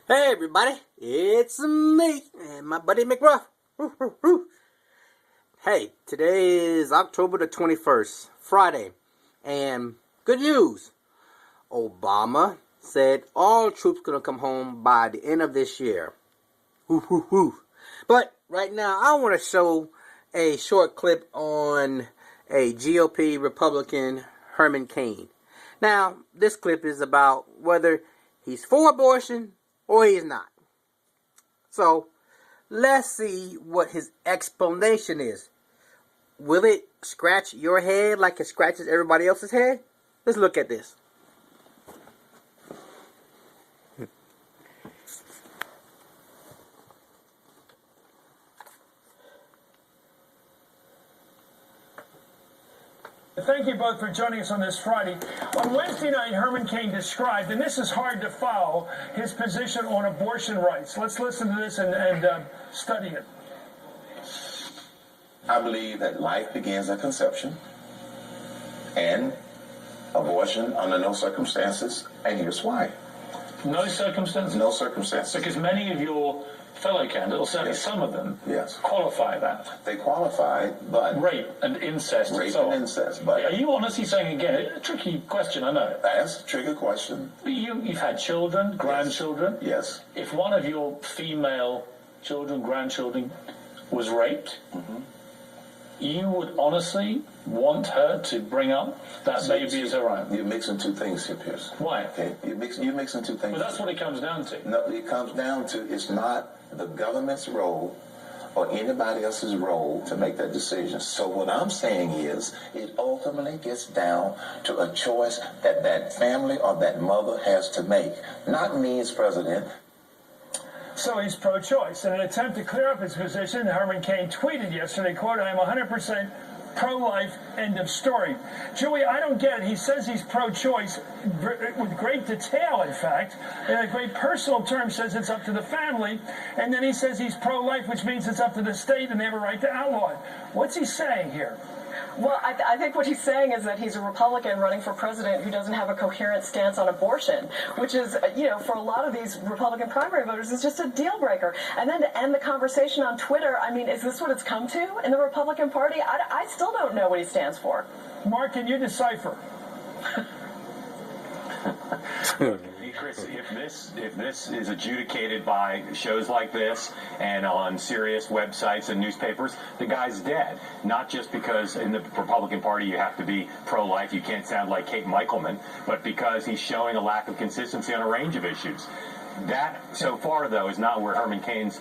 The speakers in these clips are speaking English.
Hey everybody, it's me and my buddy Mcruff. Hey, today is October the 21st, Friday, and good news. Obama said all troops gonna come home by the end of this year. But right now, I want to show a short clip on a GOP Republican, Herman Cain. Now, this clip is about whether he's for abortion or he's not. So, let's see what his explanation is. Will it scratch your head like it scratches everybody else's head? Let's look at this. Thank you both for joining us on this Friday. On Wednesday night, Herman Cain described, and this is hard to follow, his position on abortion rights. Let's listen to this and study it. I believe that life begins at conception and abortion under no circumstances, and here's why. No circumstances? No circumstances. Because many of your fellow candidates, certainly Yes. some of them, Yes. qualify that. They qualify, but Rape and incest and rape so and on. incest. But Are you honestly saying, again, a tricky question, I know. that's a trigger question. You've had children, grandchildren. Yes. If one of your female children, grandchildren, was raped, you would honestly want her to bring up that baby as her own? You're mixing two things here, Pierce. Why? Okay, you're mixing two things. But that's what it comes down to. No, it comes down to it's not the government's role or anybody else's role to make that decision. So what I'm saying is it ultimately gets down to a choice that that family or that mother has to make. Not me as president. So he's pro-choice. In an attempt to clear up his position, Herman Cain tweeted yesterday, quote, "I am 100% pro-life, end of story." Julie, I don't get it. He says he's pro-choice with great detail, in fact. In a great personal term, says it's up to the family. And then he says he's pro-life, which means it's up to the state and they have a right to outlaw it. What's he saying here? Well, I think what he's saying is that he's a Republican running for president who doesn't have a coherent stance on abortion, which is, for a lot of these Republican primary voters, is just a deal breaker. And then to end the conversation on Twitter, I mean, is this what it's come to in the Republican Party? I still don't know what he stands for. Mark, can you decipher? Chris, if this is adjudicated by shows like this and on serious websites and newspapers, the guy's dead. Not just because in the Republican Party you have to be pro-life, you can't sound like Kate Michelman, but because he's showing a lack of consistency on a range of issues. That, so far, though, is not where Herman Cain's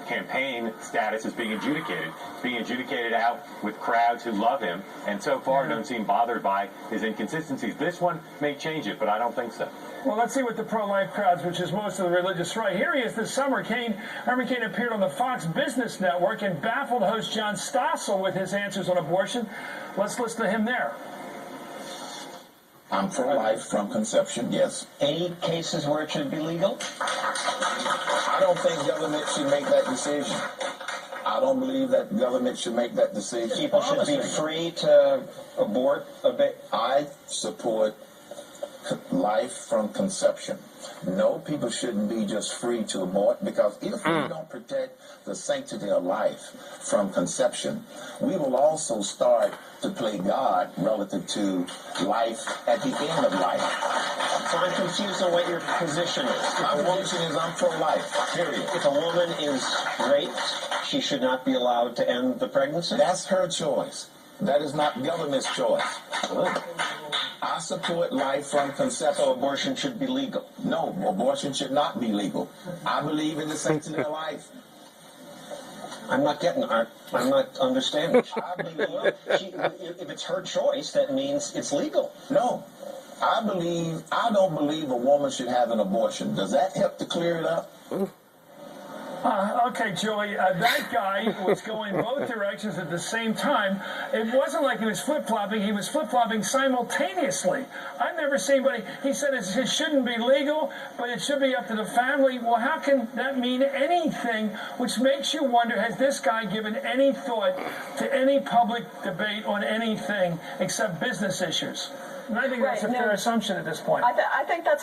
campaign status is being adjudicated. It's being adjudicated out with crowds who love him, and so far don't seem bothered by his inconsistencies. This one may change it, but I don't think so. Well, let's see what the pro-life crowds, which is most of the religious right. Here he is this summer. Herman Cain appeared on the Fox Business Network and baffled host John Stossel with his answers on abortion. Let's listen to him there. I'm pro-life from conception, yes. Any cases where it should be legal? I don't think government should make that decision. I don't believe that government should make that decision. People should be free to abort a baby. I support life from conception. No, people shouldn't be just free to abort, because if we don't protect the sanctity of life from conception, we will also start to play God relative to life at the end of life. So I'm confused on what your position is. My position is I'm pro-life, period. If a woman is raped, she should not be allowed to end the pregnancy? That's her choice. That is not government's choice. I support life from conception. So abortion should be legal? No, abortion should not be legal. I believe in the sanctity of life. I'm not understanding. If it's her choice, that means it's legal. No. I don't believe a woman should have an abortion. Does that help to clear it up? Okay, Joey, that guy was going both directions at the same time. It wasn't like he was flip-flopping. He was flip-flopping simultaneously. I've never seen anybody. He said it shouldn't be legal, but it should be up to the family. Well, how can that mean anything? Which makes you wonder, has this guy given any thought to any public debate on anything except business issues? And I think that's a fair assumption at this point. I think that's a